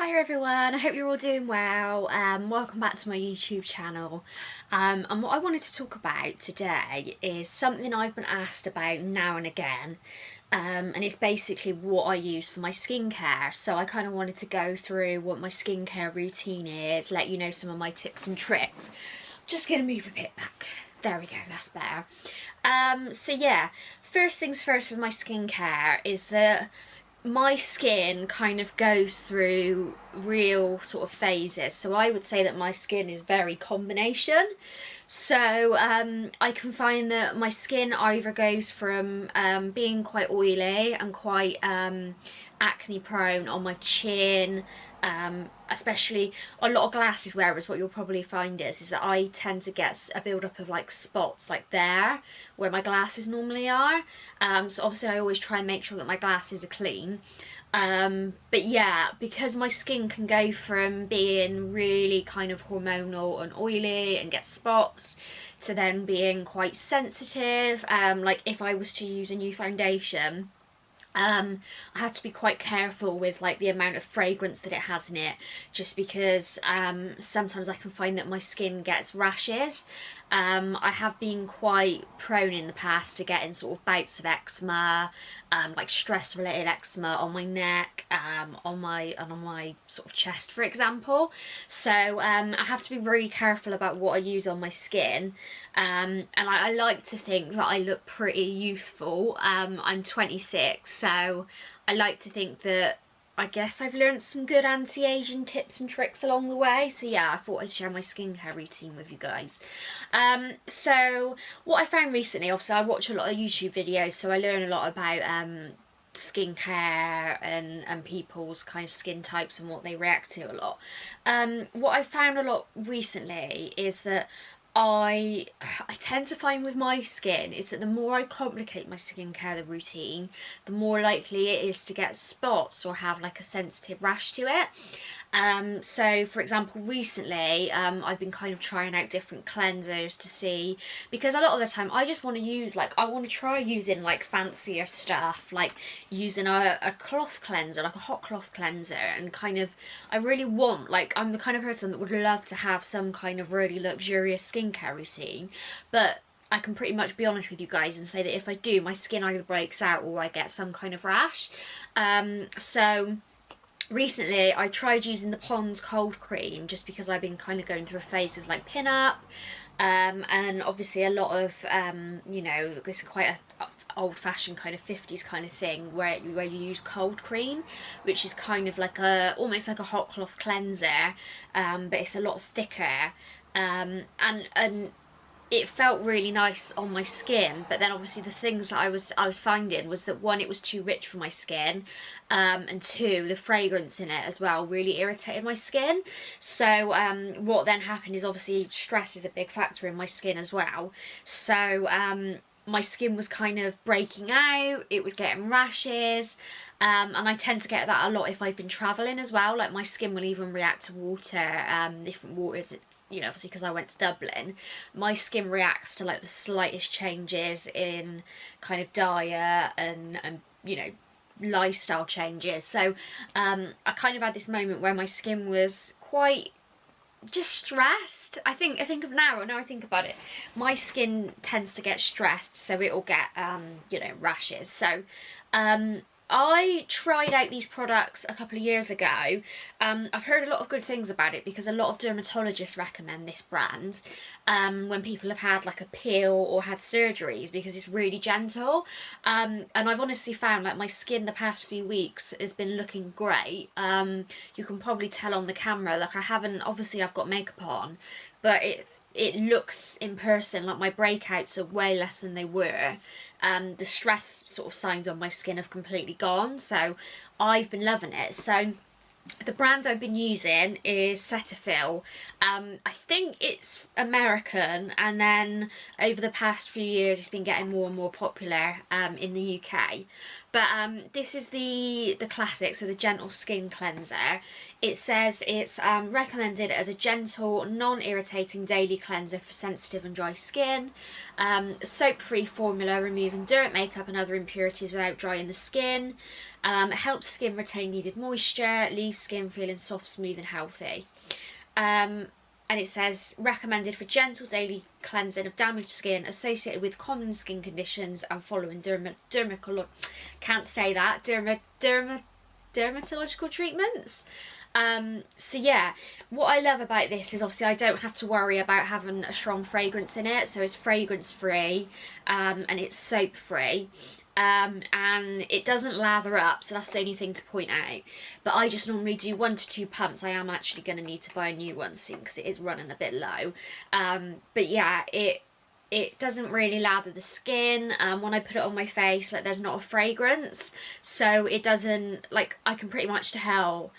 Hi everyone, I hope you're all doing well. Welcome back to my YouTube channel. And what I wanted to talk about today is something I've been asked about now and again. And it's basically what I use for my skincare. So I kind of wanted to go through what my skincare routine is, let you know some of my tips and tricks. Just gonna move a bit back. There we go, that's better. So yeah, first things first with my skincare is that my skin kind of goes through real sort of phases. So I would say that my skin is very combination. So I can find that my skin either goes from being quite oily and quite acne prone on my chin, especially a lot of glasses wearers. What you'll probably find is that I tend to get a build up of like spots like there where my glasses normally are. So obviously I always try and make sure that my glasses are clean. But yeah, because my skin can go from being really kind of hormonal and oily and get spots to then being quite sensitive, like if I was to use a new foundation, I have to be quite careful with like the amount of fragrance that it has in it, just because sometimes I can find that my skin gets rashes. I have been quite prone in the past to getting sort of bouts of eczema, like stress related eczema on my neck, on my sort of chest, for example. So I have to be really careful about what I use on my skin. And I like to think that I look pretty youthful. I'm 26, so I like to think that I guess I've learned some good anti-aging tips and tricks along the way. So yeah, I thought I'd share my skincare routine with you guys. So what I found recently, obviously I watch a lot of YouTube videos, so I learn a lot about skincare and people's kind of skin types and what they react to a lot. What I found a lot recently is that I tend to find with my skin is that the more I complicate my skincare routine, the more likely it is to get spots or have like a sensitive rash to it. So for example, recently I've been kind of trying out different cleansers to see, because a lot of the time I just want to use, like, I want to try using like fancier stuff, like using a cloth cleanser, like a hot cloth cleanser, and kind of, I really want, like, I'm the kind of person that would love to have some kind of really luxurious skincare routine, but I can pretty much be honest with you guys and say that if I do, my skin either breaks out or I get some kind of rash. So recently I tried using the Pond's cold cream just because I've been kind of going through a phase with like pin-up, and obviously a lot of you know, it's quite a old-fashioned kind of 50s kind of thing where you use cold cream, which is kind of like a, almost like a hot cloth cleanser, but it's a lot thicker, and it felt really nice on my skin. But then obviously the things that I was finding was that, one, it was too rich for my skin, and two, the fragrance in it as well really irritated my skin. So what then happened is, obviously stress is a big factor in my skin as well, so my skin was kind of breaking out, it was getting rashes, and I tend to get that a lot if I've been travelling as well. Like my skin will even react to water, different waters, you know, obviously because I went to Dublin, my skin reacts to like the slightest changes in kind of diet and you know, lifestyle changes. So I kind of had this moment where my skin was quite just stressed. I think of now I think about it, my skin tends to get stressed, so it'll get you know, rashes. So I tried out these products a couple of years ago. I've heard a lot of good things about it because a lot of dermatologists recommend this brand when people have had like a peel or had surgeries, because it's really gentle, and I've honestly found like my skin the past few weeks has been looking great. You can probably tell on the camera, like I haven't, obviously I've got makeup on, but it looks in person like my breakouts are way less than they were. The stress sort of signs on my skin have completely gone, so I've been loving it. So the brand I've been using is Cetaphil. I think it's American, and then over the past few years it's been getting more and more popular in the UK. But this is the classic, so the gentle skin cleanser. It says it's recommended as a gentle, non-irritating daily cleanser for sensitive and dry skin. Soap-free formula, removing dirt, makeup and other impurities without drying the skin. Helps skin retain needed moisture, leaves skin feeling soft, smooth and healthy. And it says recommended for gentle daily cleansing of damaged skin associated with common skin conditions and following dermatological treatments. So yeah, what I love about this is obviously I don't have to worry about having a strong fragrance in it, so it's fragrance free, and it's soap free. And it doesn't lather up, so that's the only thing to point out. But I just normally do 1 to 2 pumps. I am actually going to need to buy a new one soon because it is running a bit low. But yeah, it doesn't really lather the skin. When I put it on my face, like, there's not a fragrance, so it doesn't, like, I can pretty much tell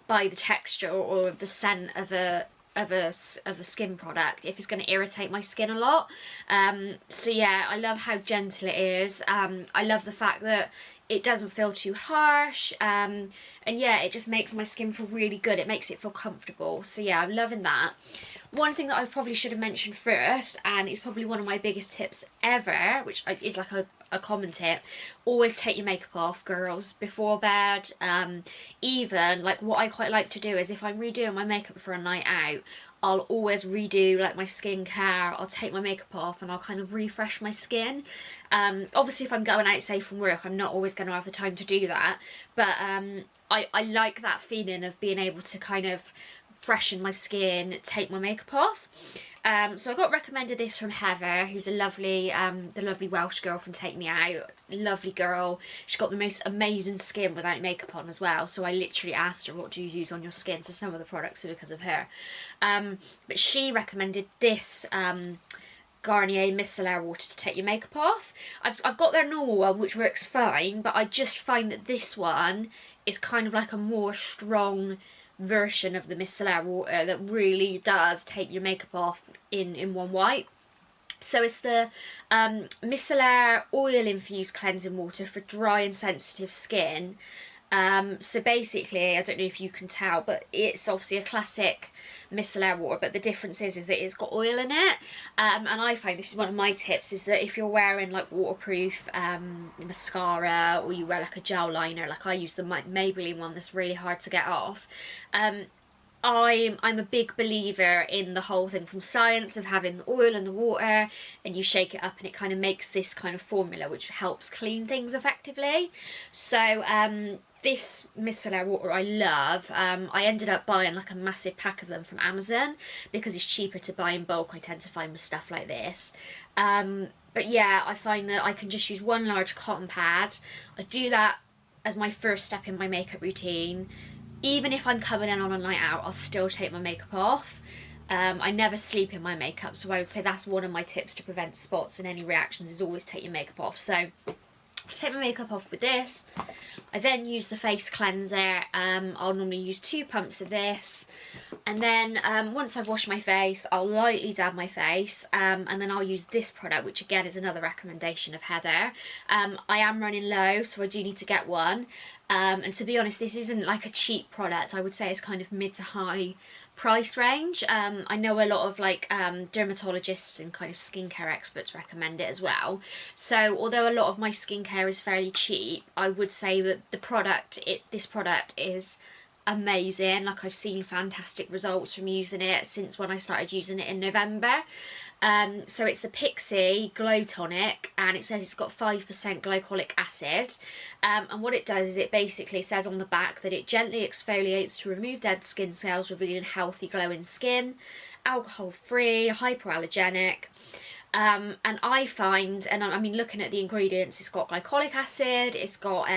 by the texture or the scent of a skin product if it's going to irritate my skin a lot. So yeah, I love how gentle it is. I love the fact that it doesn't feel too harsh, and yeah, it just makes my skin feel really good. It makes it feel comfortable. So yeah, I'm loving that. One thing that I probably should have mentioned first, and it's probably one of my biggest tips ever, which is like a common tip: always take your makeup off, girls, before bed. Even, like, what I quite like to do is if I'm redoing my makeup for a night out, I'll always redo like my skincare. I'll take my makeup off and I'll kind of refresh my skin. Obviously if I'm going out, say, from work, I'm not always going to have the time to do that, but I like that feeling of being able to kind of freshen my skin, take my makeup off. So I got recommended this from Heather, who's a lovely, the lovely Welsh girl from Take Me Out. Lovely girl. She's got the most amazing skin without makeup on as well. So I literally asked her, what do you use on your skin? So some of the products are because of her. But she recommended this Garnier Micellar water to take your makeup off. I've got their normal one, which works fine, but I just find that this one is kind of like a more strong version of the micellar water that really does take your makeup off in one wipe. So it's the micellar oil infused cleansing water for dry and sensitive skin. So basically, I don't know if you can tell, but it's obviously a classic micellar water, but the difference is that it's got oil in it. And I find this is one of my tips, is that if you're wearing like waterproof mascara, or you wear like a gel liner, like I use the Maybelline one that's really hard to get off, I'm a big believer in the whole thing from science of having the oil and the water, and you shake it up and it kind of makes this kind of formula which helps clean things effectively. So this micellar water I love. I ended up buying like a massive pack of them from Amazon because it's cheaper to buy in bulk, I tend to find, with stuff like this. But yeah, I find that I can just use one large cotton pad. I do that as my first step in my makeup routine. Even if I'm coming in on a night out, I'll still take my makeup off. I never sleep in my makeup, so I would say that's one of my tips to prevent spots and any reactions, is always take your makeup off. So I take my makeup off with this. I then use the face cleanser. I'll normally use 2 pumps of this, and then once I've washed my face, I'll lightly dab my face, and then I'll use this product, which again is another recommendation of Heather. I am running low, so I do need to get one. And to be honest, this isn't like a cheap product. I would say it's kind of mid to high price range. I know a lot of like dermatologists and kind of skincare experts recommend it as well. So although a lot of my skincare is fairly cheap, I would say that this product is amazing. Like, I've seen fantastic results from using it since when I started using it in November. So it's the Pixi Glow Tonic, and it says it's got 5% glycolic acid, and what it does is it basically says on the back that it gently exfoliates to remove dead skin cells, revealing healthy glowing skin, alcohol free, hypoallergenic. And I find, and I mean, looking at the ingredients, it's got glycolic acid, it's got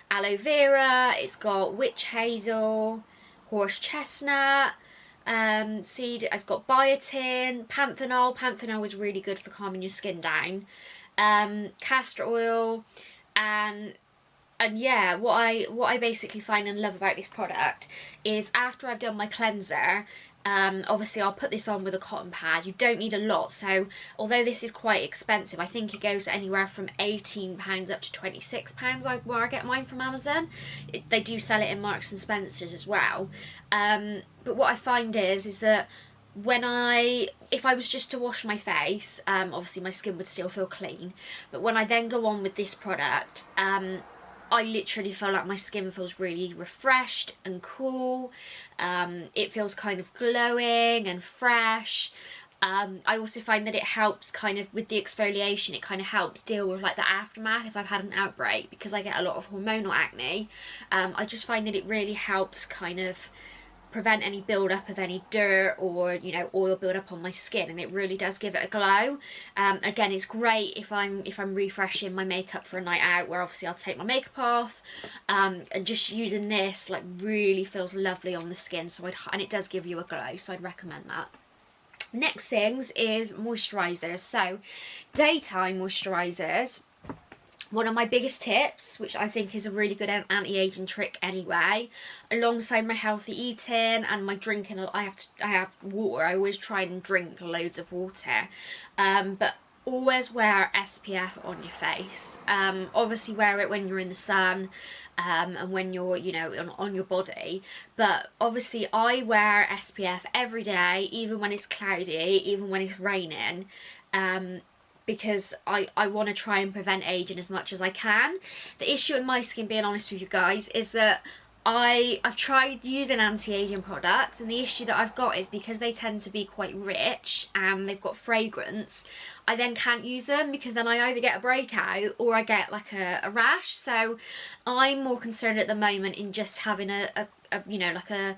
aloe vera, it's got witch hazel, horse chestnut, seed, it's got biotin, panthenol. Panthenol is really good for calming your skin down, castor oil, and And yeah, what I basically find and love about this product is after I've done my cleanser, obviously I'll put this on with a cotton pad. You don't need a lot, so although this is quite expensive, I think it goes anywhere from £18 up to £26 where I get mine from Amazon. They do sell it in Marks and Spencer's as well. But what I find is that if I was just to wash my face, obviously my skin would still feel clean, but when I then go on with this product, I literally feel like my skin feels really refreshed and cool. It feels kind of glowing and fresh. I also find that it helps kind of with the exfoliation. It kind of helps deal with like the aftermath if I've had an outbreak, because I get a lot of hormonal acne. I just find that it really helps kind of prevent any build up of any dirt or, you know, oil build up on my skin, and it really does give it a glow. Again, it's great if I'm refreshing my makeup for a night out, where obviously I'll take my makeup off, and just using this like really feels lovely on the skin. So and it does give you a glow, so I'd recommend that. Next things is moisturisers. So daytime moisturisers. One of my biggest tips, which I think is a really good anti-aging trick anyway, alongside my healthy eating and my drinking, I have water. I always try and drink loads of water, but always wear SPF on your face. Obviously wear it when you're in the sun, and when you're, you know, on your body, but obviously I wear SPF every day, even when it's cloudy, even when it's raining, because I want to try and prevent aging as much as I can. The issue with my skin, being honest with you guys, is that I've tried using anti-aging products, and the issue that I've got is because they tend to be quite rich and they've got fragrance, I then can't use them, because then I either get a breakout or I get like a rash. So I'm more concerned at the moment in just having a you know, like a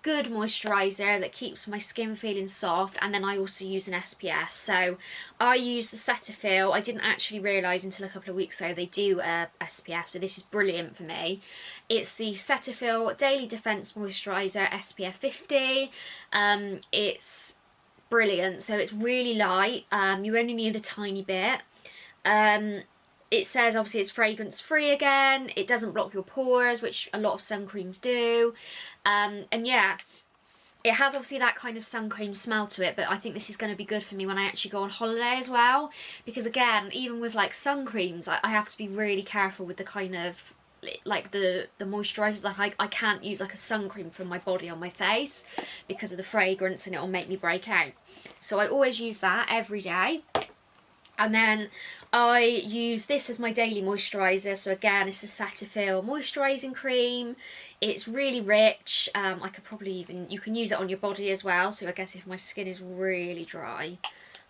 good moisturiser that keeps my skin feeling soft, and then I also use an SPF. So I use the Cetaphil. I didn't actually realise until a couple of weeks ago they do a SPF, so this is brilliant for me. It's the Cetaphil Daily Defense Moisturiser SPF 50. It's brilliant, so it's really light. You only need a tiny bit. It says obviously it's fragrance free again, it doesn't block your pores, which a lot of sun creams do, and yeah, it has obviously that kind of sun cream smell to it, but I think this is going to be good for me when I actually go on holiday as well, because again, even with like sun creams, I have to be really careful with the kind of like the moisturisers. Like I can't use like a sun cream from my body on my face because of the fragrance, and it'll make me break out. So I always use that every day. And then I use this as my daily moisturiser. So again, it's a Cetaphil moisturising cream. It's really rich. I could probably you can use it on your body as well. So I guess if my skin is really dry,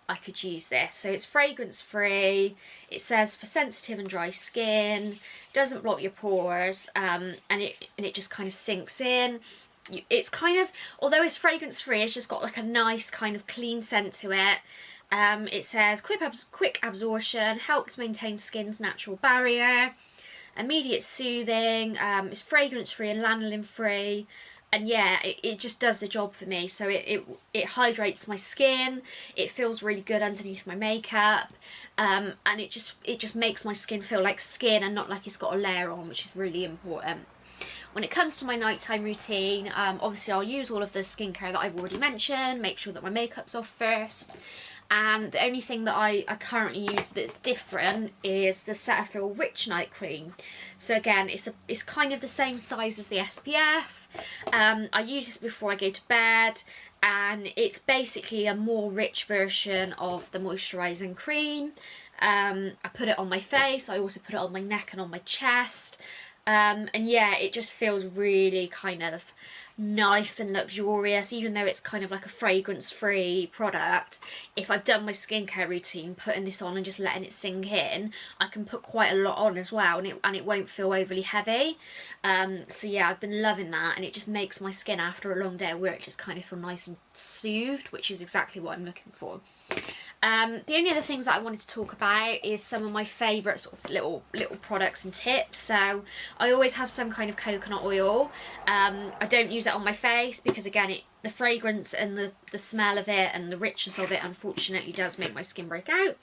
I could use this. So it's fragrance free. It says for sensitive and dry skin. Doesn't block your pores. And it just kind of sinks in. It's kind of, although it's fragrance free, it's just got like a nice kind of clean scent to it. It says quick absorption, helps maintain skin's natural barrier, immediate soothing, it's fragrance free and lanolin free, and yeah, it just does the job for me. So it hydrates my skin, it feels really good underneath my makeup, and it just makes my skin feel like skin and not like it's got a layer on, which is really important. When it comes to my nighttime routine, obviously I'll use all of the skincare that I've already mentioned, make sure that my makeup's off first. And the only thing that I currently use that's different is the Cetaphil Rich Night Cream. So again, it's kind of the same size as the SPF. I use this before I go to bed, and it's basically a more rich version of the moisturising cream. I put it on my face, I also put it on my neck and on my chest. And yeah, it just feels really kind of nice and luxurious, even though it's kind of like a fragrance free product. If I've done my skincare routine, putting this on and just letting it sink in, I can put quite a lot on as well, and it won't feel overly heavy. So yeah, I've been loving that, and it just makes my skin after a long day of work just kind of feel nice and soothed, which is exactly what I'm looking for. The only other things that I wanted to talk about is some of my favourite sort of little products and tips. So I always have some kind of coconut oil. I don't use it on my face because again, the fragrance and the smell of it and the richness of it unfortunately does make my skin break out.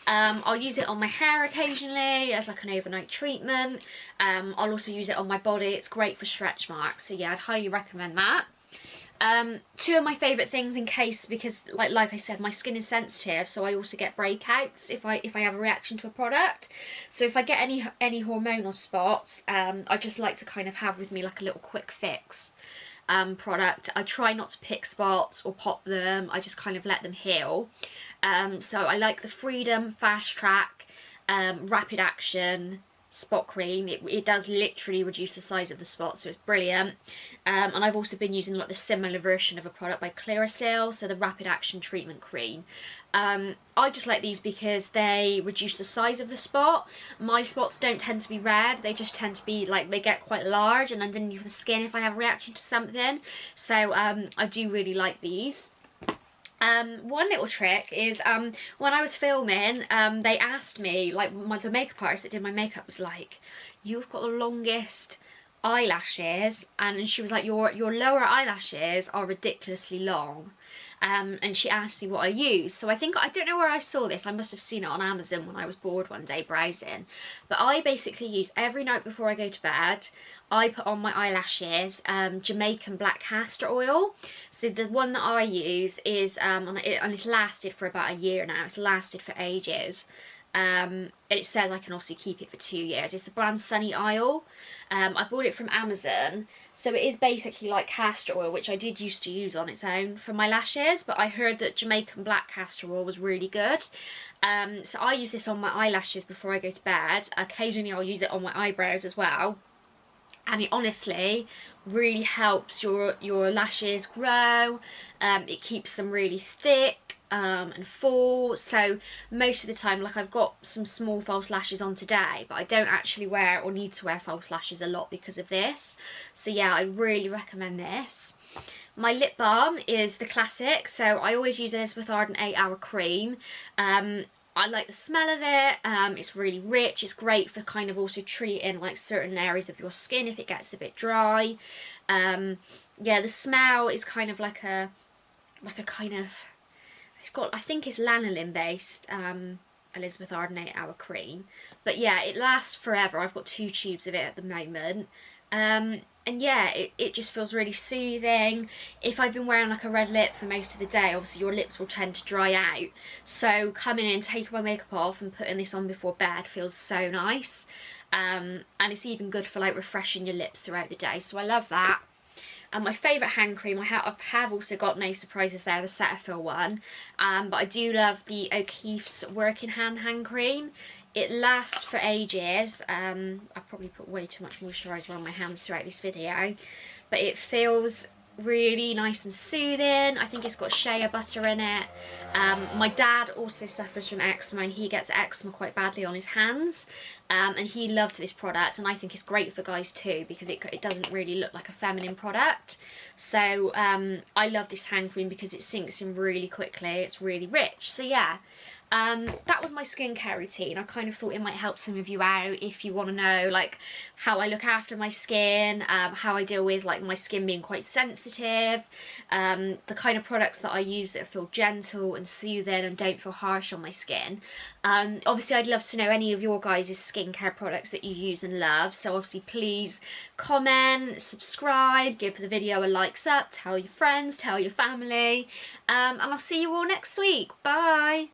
I'll use it on my hair occasionally as like an overnight treatment. I'll also use it on my body. It's great for stretch marks, so yeah, I'd highly recommend that. Two of my favourite things in case, because like I said, my skin is sensitive, so I also get breakouts if I have a reaction to a product. So if I get any hormonal spots, I just like to kind of have with me like a little quick fix product. I try not to pick spots or pop them, I just kind of let them heal. So I like the Freederm Fast Track Rapid Action spot cream. It does literally reduce the size of the spots, so it's brilliant. And I've also been using like the similar version of a product by Clearasil, so the Rapid Action Treatment Cream. I just like these because they reduce the size of the spot. My spots don't tend to be red, they just tend to be like, they get quite large and underneath the skin if I have a reaction to something. So I do really like these. One little trick is when I was filming, they asked me, like the makeup artist that did my makeup was like, you've got the longest eyelashes, and she was like, your lower eyelashes are ridiculously long. And she asked me what I use. So I don't know where I saw this, I must have seen it on Amazon when I was bored one day browsing. But I basically use, every night before I go to bed, I put on my eyelashes Jamaican black castor oil. So the one that I use is, and it's lasted for about a year now, it's lasted for ages. It says I can obviously keep it for 2 years. It's the brand Sunny Isle. I bought it from Amazon. So it is basically like castor oil, which I did used to use on its own for my lashes, but I heard that Jamaican black castor oil was really good. So I use this on my eyelashes before I go to bed. Occasionally I'll use it on my eyebrows as well. And it honestly really helps your lashes grow. It keeps them really thick and full. So most of the time, like I've got some small false lashes on today, but I don't actually wear or need to wear false lashes a lot because of this. So yeah, I really recommend this. My lip balm is the classic, so I always use Elizabeth Arden 8 Hour Cream. I like the smell of it. It's really rich. It's great for kind of also treating like certain areas of your skin if it gets a bit dry. Yeah, the smell is kind of like a kind of, it's got, I think it's lanolin based, Elizabeth Arden 8 Hour Cream. But yeah, it lasts forever. I've got 2 tubes of it at the moment. And yeah, it just feels really soothing. If I've been wearing like a red lip for most of the day, obviously your lips will tend to dry out. So coming in, taking my makeup off and putting this on before bed feels so nice. And it's even good for like refreshing your lips throughout the day, so I love that. And my favourite hand cream, I have also got, no surprises there, the Cetaphil one. But I do love the O'Keeffe's Working hand cream. It lasts for ages. I've probably put way too much moisturiser on my hands throughout this video. But it feels really nice and soothing. I think it's got shea butter in it. My dad also suffers from eczema, and he gets eczema quite badly on his hands. And he loved this product, and I think it's great for guys too because it doesn't really look like a feminine product. So I love this hand cream because it sinks in really quickly. It's really rich. So yeah. That was my skincare routine. I kind of thought it might help some of you out if you want to know like how I look after my skin, how I deal with like my skin being quite sensitive, the kind of products that I use that feel gentle and soothing and don't feel harsh on my skin. Obviously I'd love to know any of your guys' skincare products that you use and love, so obviously please comment, subscribe, give the video a likes up, tell your friends, tell your family, and I'll see you all next week. Bye!